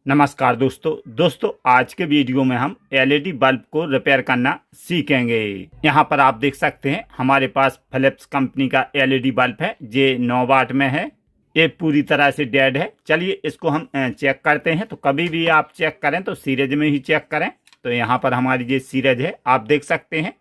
नमस्कार दोस्तों आज के वीडियो में हम एलईडी बल्ब को रिपेयर करना सीखेंगे। यहाँ पर आप देख सकते हैं हमारे पास फिलिप्स कंपनी का एलईडी बल्ब है। ये 9 वाट में है। ये पूरी तरह से डेड है। चलिए इसको हम चेक करते हैं। तो कभी भी आप चेक करें तो सीरीज में ही चेक करें। तो यहाँ पर हमारी ये सीरीज है, आप देख सकते हैं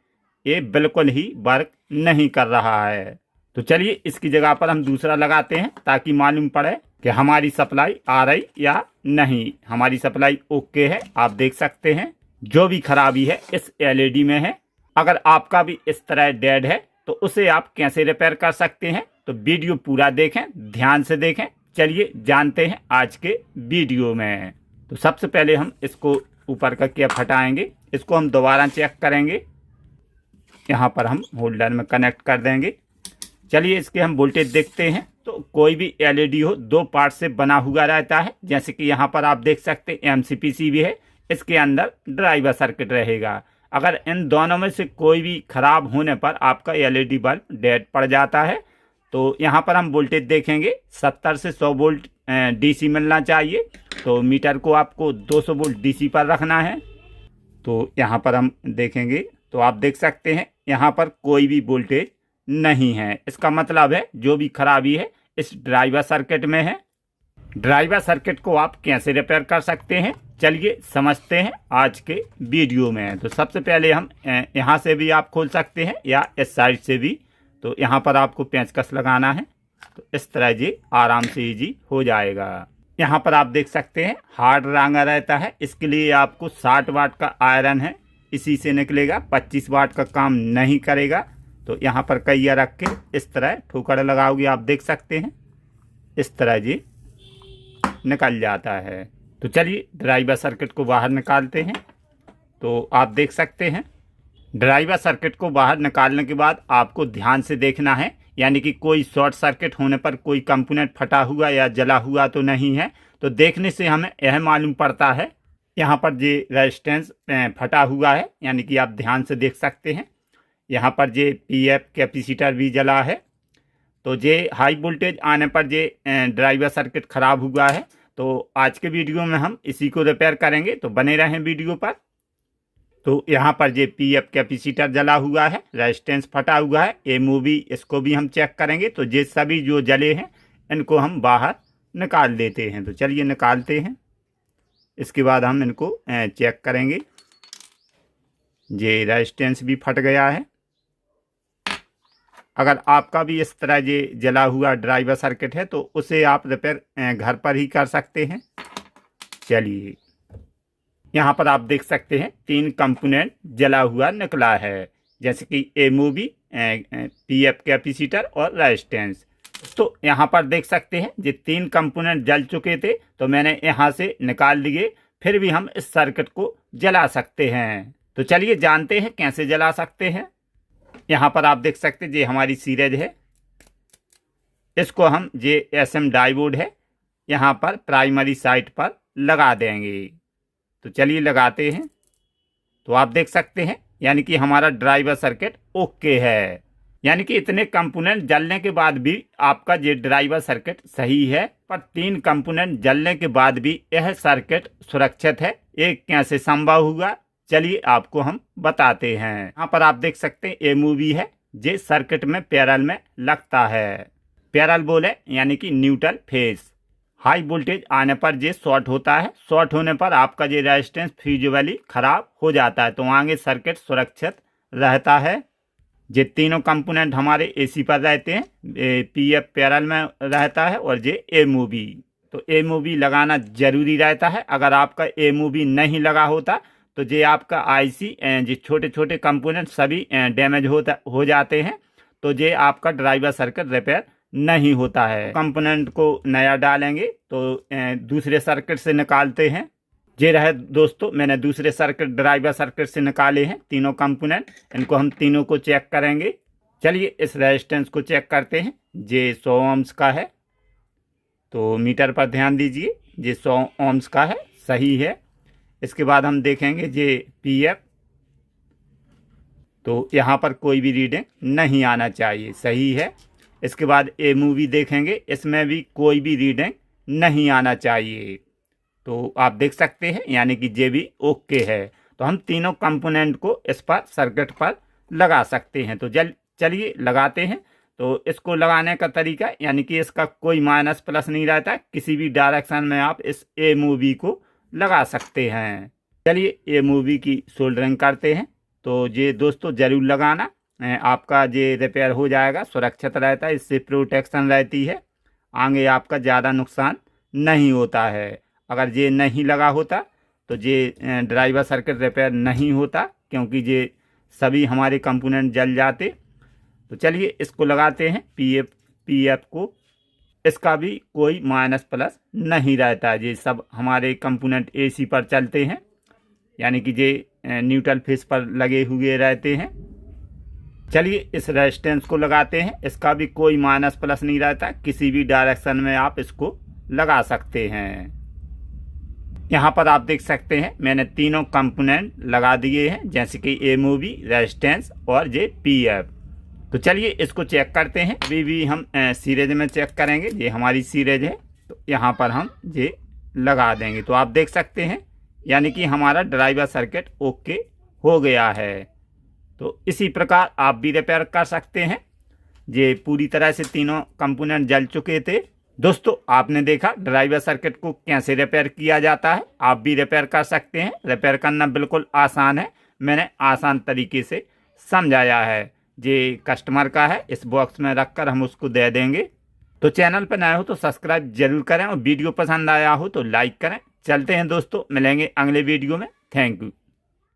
ये बिल्कुल ही वर्क नहीं कर रहा है। तो चलिए इसकी जगह पर हम दूसरा लगाते हैं ताकि मालूम पड़े कि हमारी सप्लाई आ रही या नहीं। हमारी सप्लाई ओके है। आप देख सकते हैं जो भी खराबी है इस एलईडी में है। अगर आपका भी इस तरह डेड है तो उसे आप कैसे रिपेयर कर सकते हैं, तो वीडियो पूरा देखें, ध्यान से देखें। चलिए जानते हैं आज के वीडियो में। तो सबसे पहले हम इसको ऊपर का कैप हटाएंगे। इसको हम दोबारा चेक करेंगे। यहाँ पर हम होल्डर में कनेक्ट कर देंगे। चलिए इसके हम वोल्टेज देखते हैं। तो कोई भी एलईडी हो 2 पार्ट से बना हुआ रहता है। जैसे कि यहाँ पर आप देख सकते हैं एमसीपीसी भी है, इसके अंदर ड्राइवर सर्किट रहेगा। अगर इन दोनों में से कोई भी खराब होने पर आपका एलईडी बल्ब डेड पड़ जाता है। तो यहाँ पर हम वोल्टेज देखेंगे 70 से 100 वोल्ट डीसी मिलना चाहिए। तो मीटर को आपको 200 वोल्ट डीसी पर रखना है। तो यहाँ पर हम देखेंगे तो आप देख सकते हैं यहाँ पर कोई भी वोल्टेज नहीं है। इसका मतलब है जो भी खराबी है इस ड्राइवर सर्किट में है। ड्राइवर सर्किट को आप कैसे रिपेयर कर सकते हैं, चलिए समझते हैं आज के वीडियो में। तो सबसे पहले हम यहाँ से भी आप खोल सकते हैं या इस साइड से भी। तो यहाँ पर आपको पेंचकस लगाना है। तो इस तरह जी आराम से इजी हो जाएगा। यहाँ पर आप देख सकते हैं हार्ड रांगा रहता है। इसके लिए आपको 60 वाट का आयरन है, इसी से निकलेगा। 25 वाट का काम नहीं करेगा। तो यहाँ पर कैया रख के इस तरह ठोकर लगाओगे, आप देख सकते हैं इस तरह जी निकल जाता है। तो चलिए ड्राइवर सर्किट को बाहर निकालते हैं। तो आप देख सकते हैं ड्राइवर सर्किट को बाहर निकालने के बाद आपको ध्यान से देखना है, यानी कि कोई शॉर्ट सर्किट होने पर कोई कंपोनेंट फटा हुआ या जला हुआ तो नहीं है। तो देखने से हमें यह मालूम पड़ता है। यहाँ पर ये रेजिस्टेंस फटा हुआ है, यानी कि आप ध्यान से देख सकते हैं। यहाँ पर ये पीएफ कैपेसिटर भी जला है। तो ये हाई वोल्टेज आने पर ये ड्राइवर सर्किट ख़राब हुआ है। तो आज के वीडियो में हम इसी को रिपेयर करेंगे, तो बने रहें वीडियो पर। तो यहाँ पर ये पीएफ कैपेसिटर जला हुआ है, रेजिस्टेंस फटा हुआ है। एमओवी इसको भी हम चेक करेंगे। तो ये सभी जो जले हैं इनको हम बाहर निकाल देते हैं। तो चलिए निकालते हैं। इसके बाद हम इनको चेक करेंगे। ये रेजिस्टेंस भी फट गया है। अगर आपका भी इस तरह ये जला हुआ ड्राइवर सर्किट है तो उसे आप रिपेयर घर पर ही कर सकते हैं। चलिए यहाँ पर आप देख सकते हैं 3 कंपोनेंट जला हुआ निकला है, जैसे कि एमओवी, पीएफ कैपेसिटर और रेजिस्टेंस। तो यहाँ पर देख सकते हैं ये 3 कंपोनेंट जल चुके थे, तो मैंने यहाँ से निकाल लिए। फिर भी हम इस सर्किट को जला सकते हैं। तो चलिए जानते हैं कैसे जला सकते हैं। यहाँ पर आप देख सकते हैं ये हमारी सीरीज है। इसको हम ये एसएम डायोड है, यहाँ पर प्राइमरी साइड पर लगा देंगे। तो चलिए लगाते हैं। तो आप देख सकते हैं यानी कि हमारा ड्राइवर सर्किट ओके है। यानी कि इतने कंपोनेंट जलने के बाद भी आपका ये ड्राइवर सर्किट सही है, पर 3 कंपोनेंट जलने के बाद भी यह सर्किट सुरक्षित है। ये कैसे संभव हुआ, चलिए आपको हम बताते हैं। यहाँ पर आप देख सकते हैं एमओवी है, ये सर्किट में पैरेलल में लगता है। पैरेलल बोले यानी कि न्यूट्रल फेज। हाई वोल्टेज आने पर ये शॉर्ट होता है। शॉर्ट होने पर आपका ये रेजिस्टेंस फ्यूजिबली खराब हो जाता है। तो आगे सर्किट सुरक्षित रहता है। ये तीनों कंपोनेंट हमारे एसी पर रहते हैं। पीएफ पैरेलल में रहता है और ये एमओवी। तो एमओवी लगाना जरूरी रहता है। अगर आपका एमओवी नहीं लगा होता तो ये आपका आईसी, ये छोटे छोटे कंपोनेंट सभी डैमेज हो जाते हैं। तो ये आपका ड्राइवर सर्किट रिपेयर नहीं होता है। कंपोनेंट को नया डालेंगे तो दूसरे सर्किट से निकालते हैं। ये रहे दोस्तों, मैंने दूसरे सर्किट ड्राइवर सर्किट से निकाले हैं 3 कंपोनेंट। इनको हम तीनों को चेक करेंगे। चलिए इस रेजिस्टेंस को चेक करते हैं। ये 100 ohms का है। तो मीटर पर ध्यान दीजिए, ये 100 ohms का है, सही है। इसके बाद हम देखेंगे ये पीएफ। तो यहाँ पर कोई भी रीडिंग नहीं आना चाहिए, सही है। इसके बाद एमओवी देखेंगे, इसमें भी कोई भी रीडिंग नहीं आना चाहिए। तो आप देख सकते हैं यानी कि ये भी ओके है। तो हम तीनों कंपोनेंट को इस पर सर्किट पर लगा सकते हैं। तो चलिए लगाते हैं। तो इसको लगाने का तरीका यानी कि इसका कोई माइनस प्लस नहीं रहता, किसी भी डायरेक्शन में आप इस ए मूवी को लगा सकते हैं। चलिए ए मूवी की सोल्डरिंग करते हैं। तो ये दोस्तों ज़रूर लगाना, आपका ये रिपेयर हो जाएगा, सुरक्षित रहता है, इससे प्रोटेक्शन रहती है, आगे आपका ज़्यादा नुकसान नहीं होता है। अगर ये नहीं लगा होता तो ये ड्राइवर सर्किट रिपेयर नहीं होता, क्योंकि ये सभी हमारे कंपोनेंट जल जाते। तो चलिए इसको लगाते हैं पीएफ को। इसका भी कोई माइनस प्लस नहीं रहता है, ये सब हमारे कंपोनेंट एसी पर चलते हैं, यानी कि ये न्यूट्रल फेस पर लगे हुए रहते हैं। चलिए इस रेजिस्टेंस को लगाते हैं। इसका भी कोई माइनस प्लस नहीं रहता, किसी भी डायरेक्शन में आप इसको लगा सकते हैं। यहाँ पर आप देख सकते हैं मैंने तीनों कंपोनेंट लगा दिए हैं, जैसे कि एमओवी, रेजिस्टेंस और ये पीएफ। तो चलिए इसको चेक करते हैं। अभी भी हम सीरीज में चेक करेंगे, ये हमारी सीरीज है। तो यहाँ पर हम ये लगा देंगे। तो आप देख सकते हैं यानी कि हमारा ड्राइवर सर्किट ओके हो गया है। तो इसी प्रकार आप भी रिपेयर कर सकते हैं। ये पूरी तरह से तीनों कंपोनेंट जल चुके थे। दोस्तों आपने देखा ड्राइवर सर्किट को कैसे रिपेयर किया जाता है, आप भी रिपेयर कर सकते हैं। रिपेयर करना बिल्कुल आसान है, मैंने आसान तरीके से समझाया है। ये कस्टमर का है, इस बॉक्स में रखकर हम उसको दे देंगे। तो चैनल पर नए हो तो सब्सक्राइब जरूर करें और वीडियो पसंद आया हो तो लाइक करें। चलते हैं दोस्तों, मिलेंगे अगले वीडियो में। Thank you.